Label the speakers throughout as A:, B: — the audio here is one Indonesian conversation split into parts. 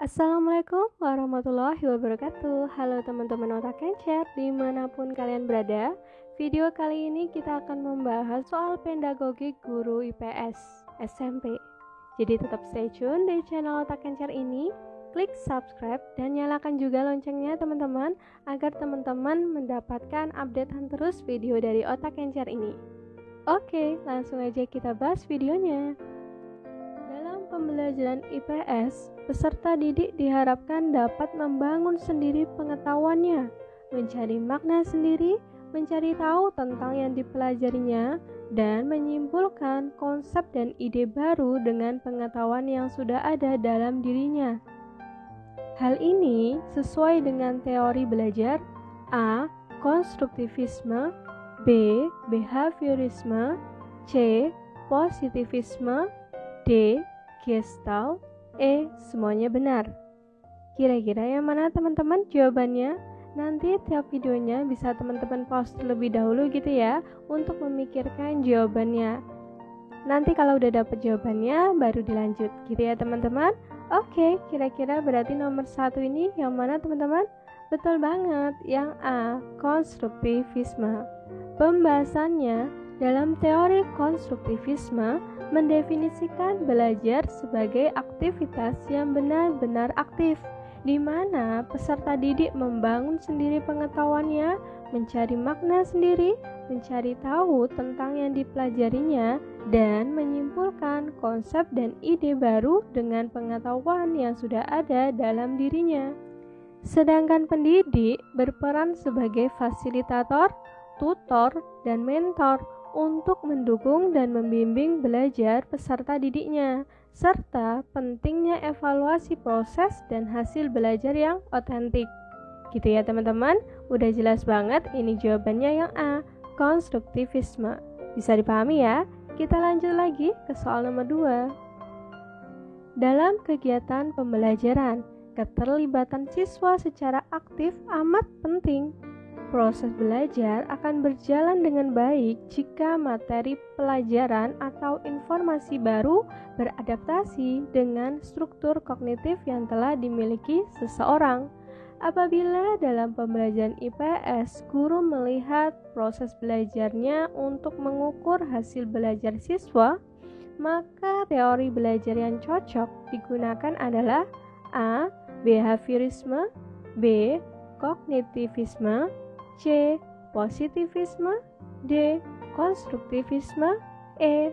A: Assalamualaikum warahmatullahi wabarakatuh. Halo teman-teman otak kencer dimanapun kalian berada. Video kali ini kita akan membahas soal pedagogi guru IPS SMP. Jadi tetap stay tune di channel otak kencer ini. Klik subscribe dan nyalakan juga loncengnya teman-teman, agar teman-teman mendapatkan updatean terus video dari otak kencer ini. Oke, langsung aja kita bahas videonya. Pembelajaran IPS, peserta didik diharapkan dapat membangun sendiri pengetahuannya, mencari makna sendiri, mencari tahu tentang yang dipelajarinya, dan menyimpulkan konsep dan ide baru dengan pengetahuan yang sudah ada dalam dirinya. Hal ini sesuai dengan teori belajar A. Konstruktivisme, B. Behaviorisme, C. Positivisme, D. Gestalt, semuanya benar. Kira-kira yang mana teman-teman jawabannya? Nanti tiap videonya bisa teman-teman pause terlebih dahulu gitu ya, untuk memikirkan jawabannya. Nanti kalau udah dapet jawabannya baru dilanjut gitu ya teman-teman. Oke, kira-kira berarti nomor 1 ini yang mana teman-teman? Betul banget, yang A, konstruktivisme. Pembahasannya dalam teori konstruktivisme mendefinisikan belajar sebagai aktivitas yang benar-benar aktif, di mana peserta didik membangun sendiri pengetahuannya, mencari makna sendiri, mencari tahu tentang yang dipelajarinya, dan menyimpulkan konsep dan ide baru dengan pengetahuan yang sudah ada dalam dirinya. Sedangkan pendidik berperan sebagai fasilitator, tutor, dan mentor untuk mendukung dan membimbing belajar peserta didiknya, serta pentingnya evaluasi proses dan hasil belajar yang otentik. Gitu ya teman-teman, udah jelas banget ini jawabannya yang A, konstruktivisme. Bisa dipahami ya? Kita lanjut lagi ke soal nomor 2. Dalam kegiatan pembelajaran, keterlibatan siswa secara aktif amat penting. Proses belajar akan berjalan dengan baik jika materi pelajaran atau informasi baru beradaptasi dengan struktur kognitif yang telah dimiliki seseorang. Apabila dalam pembelajaran IPS, guru melihat proses belajarnya untuk mengukur hasil belajar siswa, maka teori belajar yang cocok digunakan adalah A. Behaviorisme, B. Kognitivisme, C. Positivisme, D. Konstruktivisme,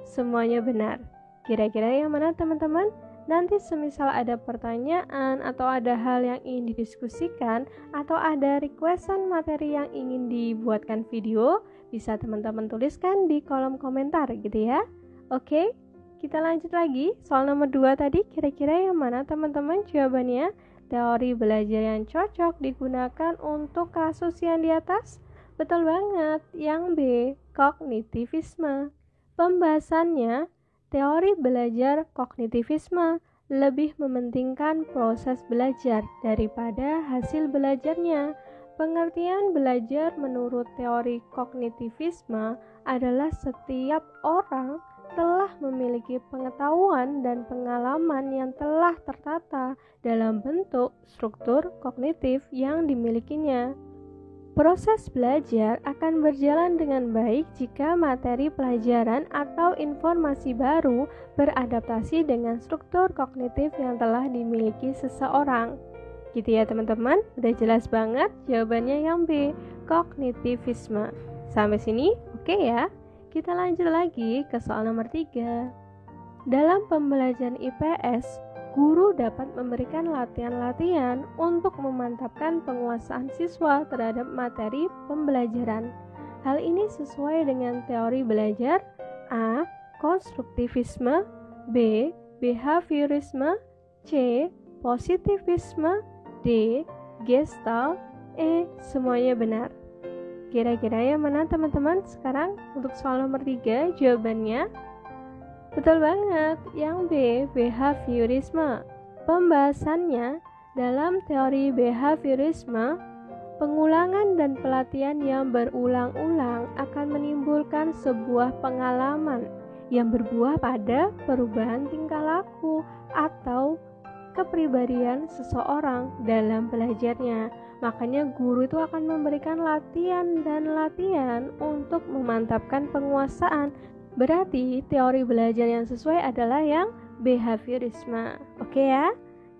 A: semuanya benar. Kira-kira yang mana teman-teman? Nanti semisal ada pertanyaan atau ada hal yang ingin didiskusikan atau ada requestan materi yang ingin dibuatkan video, bisa teman-teman tuliskan di kolom komentar gitu ya. Oke, kita lanjut lagi. Soal nomor 2 tadi, kira-kira yang mana teman-teman jawabannya? Teori belajar yang cocok digunakan untuk kasus yang di atas? Betul banget, yang B, kognitivisme. Pembahasannya, teori belajar kognitivisme lebih mementingkan proses belajar daripada hasil belajarnya. Pengertian belajar menurut teori kognitivisme adalah setiap orang telah memiliki pengetahuan dan pengalaman yang telah tertata dalam bentuk struktur kognitif yang dimilikinya. Proses belajar akan berjalan dengan baik jika materi pelajaran atau informasi baru beradaptasi dengan struktur kognitif yang telah dimiliki seseorang. Gitu ya teman-teman, udah jelas banget jawabannya yang B, kognitivisme. Sampai sini oke ya? Kita lanjut lagi ke soal nomor 3. Dalam pembelajaran IPS, guru dapat memberikan latihan-latihan untuk memantapkan penguasaan siswa terhadap materi pembelajaran. Hal ini sesuai dengan teori belajar A. Konstruktivisme, B. Behaviorisme, C. Positivisme, D. Gestalt, semuanya benar. Kira-kira yang mana teman-teman sekarang untuk soal nomor 3 jawabannya? Betul banget, yang B, behaviorisme. Pembahasannya dalam teori behaviorisme, pengulangan dan pelatihan yang berulang-ulang akan menimbulkan sebuah pengalaman yang berbuah pada perubahan tingkah laku atau kepribadian seseorang dalam belajarnya. Makanya guru itu akan memberikan latihan dan latihan untuk memantapkan penguasaan. Berarti teori belajar yang sesuai adalah yang behaviorisme. Oke ya?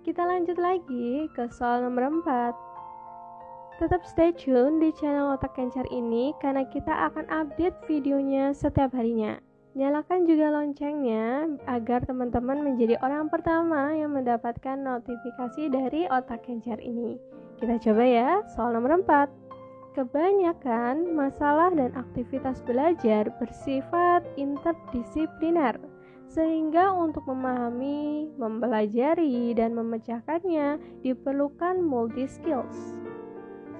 A: Kita lanjut lagi ke soal nomor 4. Tetap stay tune di channel Otak Kencar ini karena kita akan update videonya setiap harinya. Nyalakan juga loncengnya agar teman-teman menjadi orang pertama yang mendapatkan notifikasi dari Otak Kencar ini. Kita coba ya, soal nomor 4. Kebanyakan masalah dan aktivitas belajar bersifat interdisipliner, sehingga untuk memahami, mempelajari, dan memecahkannya diperlukan multi-skills.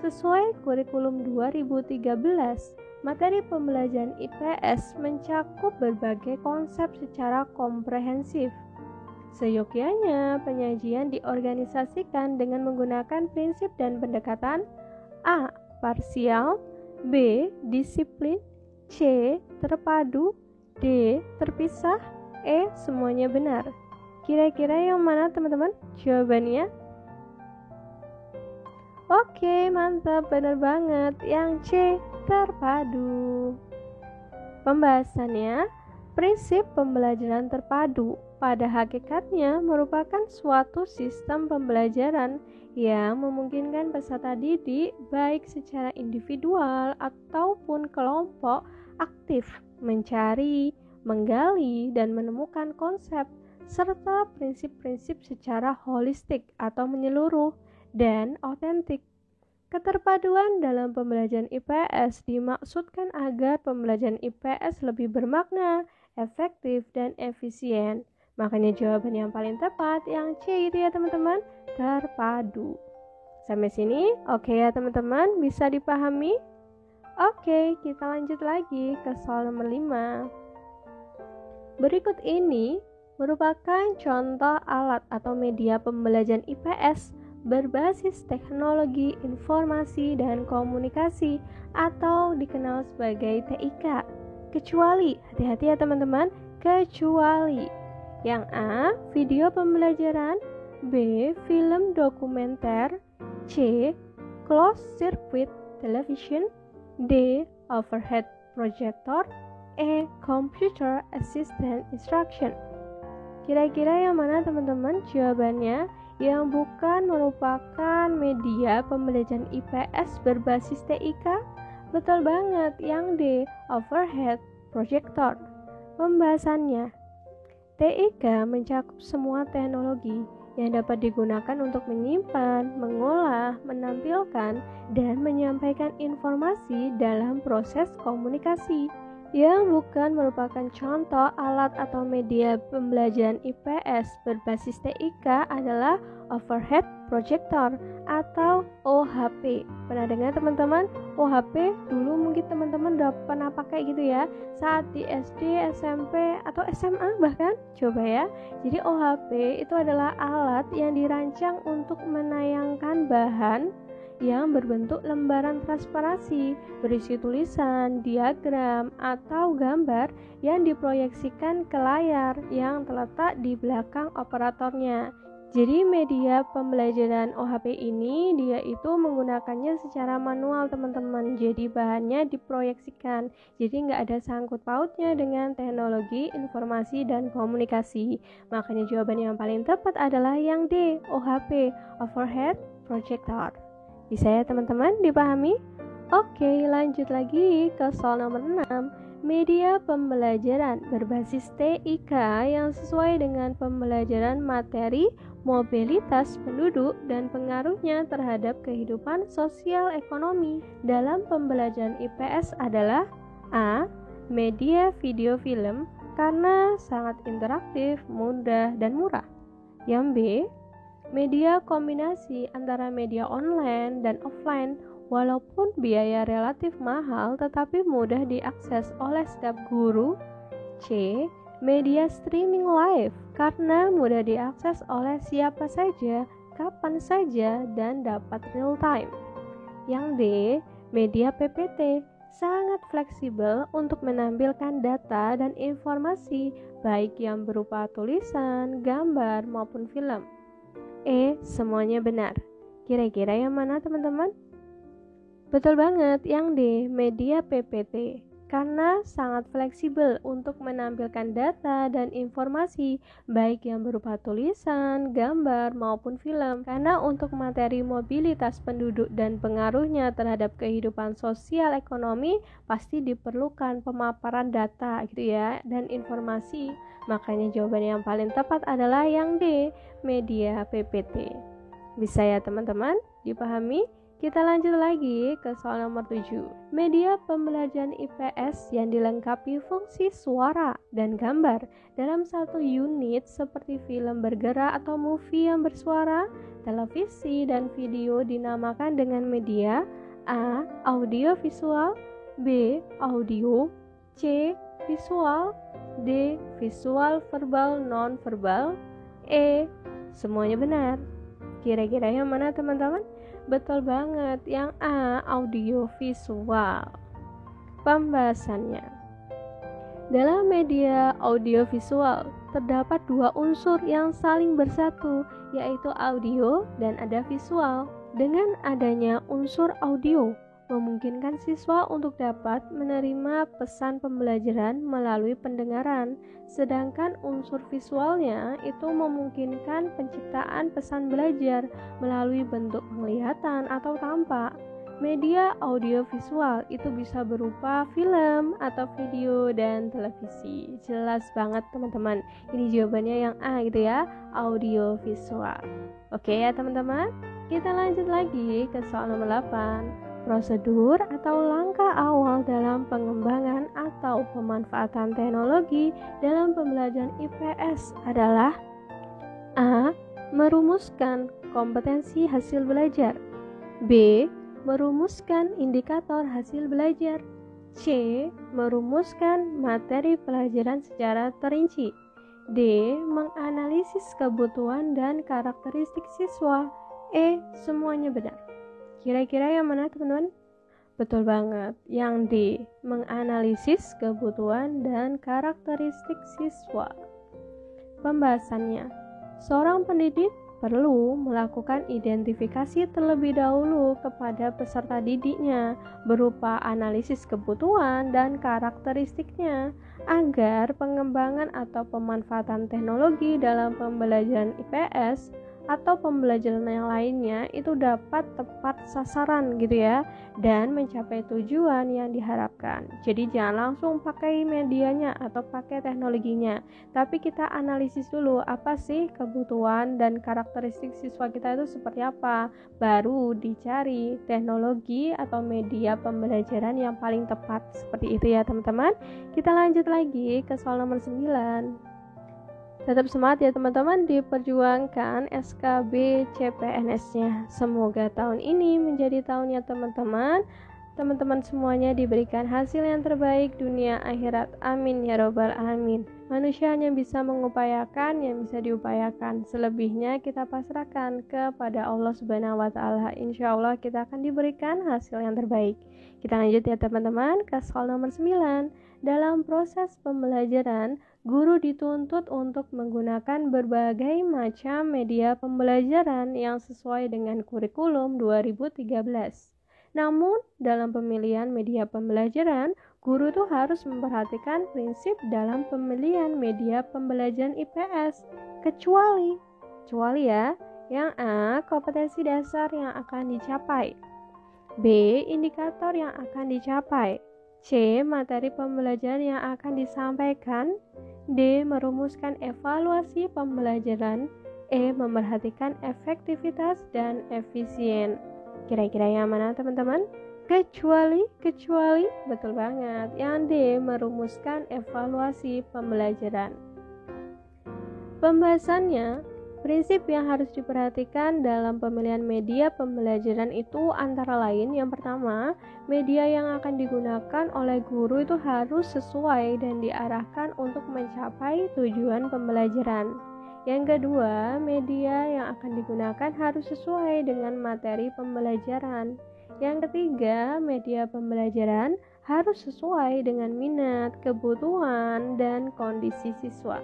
A: Sesuai kurikulum 2013, materi pembelajaran IPS mencakup berbagai konsep secara komprehensif. Seyogyanya, penyajian diorganisasikan dengan menggunakan prinsip dan pendekatan A. Parsial, B. Disiplin, C. Terpadu, D. Terpisah, E. Semuanya benar. Kira-kira yang mana teman-teman jawabannya? Oke, mantap, benar banget. Yang C. Terpadu. Pembahasannya, prinsip pembelajaran terpadu pada hakikatnya merupakan suatu sistem pembelajaran yang memungkinkan peserta didik baik secara individual ataupun kelompok aktif mencari, menggali, dan menemukan konsep serta prinsip-prinsip secara holistik atau menyeluruh dan otentik. Keterpaduan dalam pembelajaran IPS dimaksudkan agar pembelajaran IPS lebih bermakna, efektif, dan efisien. Makanya jawaban yang paling tepat yang C itu ya teman-teman, terpadu. Sampai sini oke ya teman-teman, bisa dipahami? Oke, kita lanjut lagi ke soal nomor 5. Berikut ini merupakan contoh alat atau media pembelajaran IPS berbasis teknologi informasi dan komunikasi atau dikenal sebagai TIK. Kecuali, hati-hati ya teman-teman, kecuali yang A. Video pembelajaran, B. Film dokumenter, C. Closed circuit television, D. Overhead projector, E. Computer assistant instruction. Kira-kira yang mana teman-teman jawabannya? Yang bukan merupakan media pembelajaran IPS berbasis TIK? Betul banget, yang D. Overhead projector. Pembahasannya, TIK mencakup semua teknologi yang dapat digunakan untuk menyimpan, mengolah, menampilkan, dan menyampaikan informasi dalam proses komunikasi. Yang bukan merupakan contoh alat atau media pembelajaran IPS berbasis TIK adalah overhead projector atau OHP. Pernah dengar teman-teman? OHP dulu mungkin teman-teman udah pernah pakai gitu ya, saat di SD, SMP, atau SMA bahkan. Coba ya. Jadi OHP itu adalah alat yang dirancang untuk menayangkan bahan yang berbentuk lembaran transparasi berisi tulisan, diagram, atau gambar yang diproyeksikan ke layar yang terletak di belakang operatornya. Jadi media pembelajaran OHP ini dia itu menggunakannya secara manual teman-teman. Jadi bahannya diproyeksikan. Jadi nggak ada sangkut pautnya dengan teknologi informasi dan komunikasi. Makanya jawaban yang paling tepat adalah yang D, OHP, overhead projector. Bisa ya teman-teman dipahami? Oke, lanjut lagi ke soal nomor 6. Media pembelajaran berbasis TIK yang sesuai dengan pembelajaran materi, mobilitas penduduk, dan pengaruhnya terhadap kehidupan sosial ekonomi dalam pembelajaran IPS adalah A. Media video film karena sangat interaktif, mudah, dan murah. Yang B. Media kombinasi antara media online dan offline, walaupun biaya relatif mahal tetapi mudah diakses oleh setiap guru. C. Media streaming live karena mudah diakses oleh siapa saja, kapan saja, dan dapat real time. Yang D. Media PPT sangat fleksibel untuk menampilkan data dan informasi baik yang berupa tulisan, gambar, maupun film. E. Semuanya benar. Kira-kira yang mana teman-teman? Betul banget, yang D. Media PPT. Karena sangat fleksibel untuk menampilkan data dan informasi baik yang berupa tulisan, gambar, maupun film. Karena untuk materi mobilitas penduduk dan pengaruhnya terhadap kehidupan sosial ekonomi pasti diperlukan pemaparan data gitu ya, dan informasi. Makanya jawaban yang paling tepat adalah yang D, media PPT. Bisa ya teman-teman dipahami? Kita lanjut lagi ke soal nomor 7. Media pembelajaran IPS yang dilengkapi fungsi suara dan gambar dalam satu unit seperti film bergerak atau movie yang bersuara, televisi, dan video dinamakan dengan media A. Audio visual, B. Audio, C. Visual, D. Visual verbal non-verbal, E. Semuanya benar. Kira-kira yang mana teman-teman? Betul banget, yang A. Audio visual. Pembahasannya. Dalam media audiovisual terdapat dua unsur yang saling bersatu, yaitu audio dan ada visual. Dengan adanya unsur audio, memungkinkan siswa untuk dapat menerima pesan pembelajaran melalui pendengaran, sedangkan unsur visualnya itu memungkinkan penciptaan pesan belajar melalui bentuk penglihatan atau tampak. Media audiovisual itu bisa berupa film atau video dan televisi. Jelas banget teman-teman, ini jawabannya yang A gitu ya, audiovisual. Oke ya teman-teman, kita lanjut lagi ke soal nomor 8. Prosedur atau langkah awal dalam pengembangan atau pemanfaatan teknologi dalam pembelajaran IPS adalah A. Merumuskan kompetensi hasil belajar, B. Merumuskan indikator hasil belajar, C. Merumuskan materi pelajaran secara terinci, D. Menganalisis kebutuhan dan karakteristik siswa, E. Semuanya benar. Kira-kira yang mana teman-teman? Betul banget, yang D. Menganalisis kebutuhan dan karakteristik siswa. Pembahasannya. Seorang pendidik perlu melakukan identifikasi terlebih dahulu kepada peserta didiknya berupa analisis kebutuhan dan karakteristiknya agar pengembangan atau pemanfaatan teknologi dalam pembelajaran IPS atau pembelajaran yang lainnya itu dapat tepat sasaran gitu ya, dan mencapai tujuan yang diharapkan. Jadi jangan langsung pakai medianya atau pakai teknologinya, tapi kita analisis dulu apa sih kebutuhan dan karakteristik siswa kita itu seperti apa, baru dicari teknologi atau media pembelajaran yang paling tepat. Seperti itu ya teman-teman. Kita lanjut lagi ke soal nomor 9. Tetap semangat ya teman-teman, diperjuangkan SKB CPNS-nya. Semoga tahun ini menjadi tahunnya teman-teman. Teman-teman semuanya diberikan hasil yang terbaik dunia akhirat. Amin ya robbal alamin. Manusia hanya bisa mengupayakan yang bisa diupayakan. Selebihnya kita pasrahkan kepada Allah Subhanahu wa taala. Insya Allah kita akan diberikan hasil yang terbaik. Kita lanjut ya teman-teman ke soal nomor 9. Dalam proses pembelajaran, guru dituntut untuk menggunakan berbagai macam media pembelajaran yang sesuai dengan kurikulum 2013. Namun, dalam pemilihan media pembelajaran, guru itu harus memperhatikan prinsip dalam pemilihan media pembelajaran IPS. Kecuali ya, yang A. Kompetensi dasar yang akan dicapai, B. Indikator yang akan dicapai, C. Materi pembelajaran yang akan disampaikan, D. Merumuskan evaluasi pembelajaran, E. Memperhatikan efektivitas dan efisien. Kira-kira yang mana teman-teman? Kecuali, betul banget. Yang D. Merumuskan evaluasi pembelajaran. Pembahasannya, prinsip yang harus diperhatikan dalam pemilihan media pembelajaran itu antara lain, yang pertama, media yang akan digunakan oleh guru itu harus sesuai dan diarahkan untuk mencapai tujuan pembelajaran. Yang kedua, media yang akan digunakan harus sesuai dengan materi pembelajaran. Yang ketiga, media pembelajaran harus sesuai dengan minat, kebutuhan, dan kondisi siswa.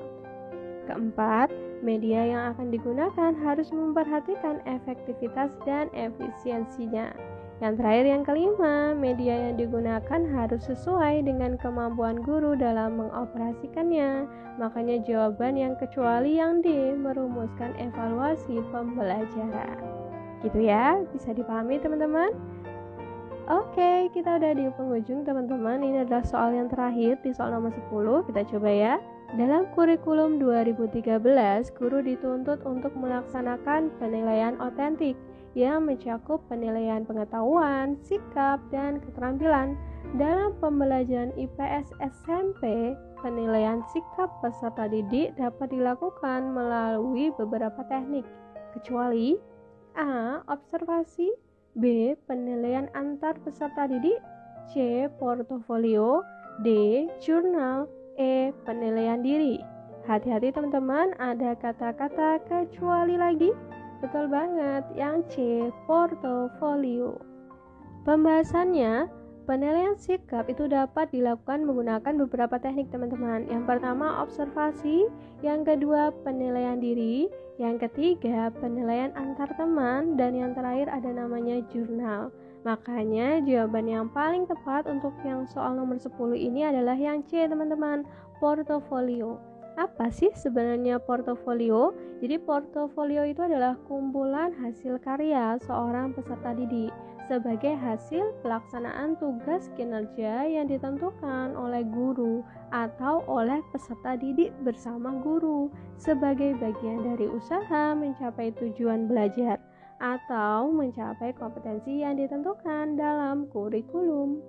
A: Keempat, Media yang akan digunakan harus memperhatikan efektivitas dan efisiensinya. Yang terakhir, yang kelima, media yang digunakan harus sesuai dengan kemampuan guru dalam mengoperasikannya. Makanya jawaban yang kecuali yang D, merumuskan evaluasi pembelajaran. Gitu ya, bisa dipahami teman-teman? Oke, kita udah di penghujung teman-teman. Ini adalah soal yang terakhir di soal nomor 10. Kita coba ya. Dalam kurikulum 2013, guru dituntut untuk melaksanakan penilaian otentik yang mencakup penilaian pengetahuan, sikap, dan keterampilan. Dalam pembelajaran IPS SMP, penilaian sikap peserta didik dapat dilakukan melalui beberapa teknik, kecuali A. Observasi, B. Penilaian antar peserta didik, C. Portofolio, D. Jurnal, E. Penilaian diri. Hati-hati teman-teman, ada kata-kata kecuali lagi. Betul banget, yang C. Portofolio. Pembahasannya, penilaian sikap itu dapat dilakukan menggunakan beberapa teknik teman-teman. Yang pertama observasi, yang kedua penilaian diri, yang ketiga penilaian antar teman, dan yang terakhir ada namanya jurnal. Makanya jawaban yang paling tepat untuk yang soal nomor 10 ini adalah yang C teman-teman, portofolio. Apa sih sebenarnya portofolio? Jadi portofolio itu adalah kumpulan hasil karya seorang peserta didik sebagai hasil pelaksanaan tugas kinerja yang ditentukan oleh guru atau oleh peserta didik bersama guru sebagai bagian dari usaha mencapai tujuan belajar atau mencapai kompetensi yang ditentukan dalam kurikulum.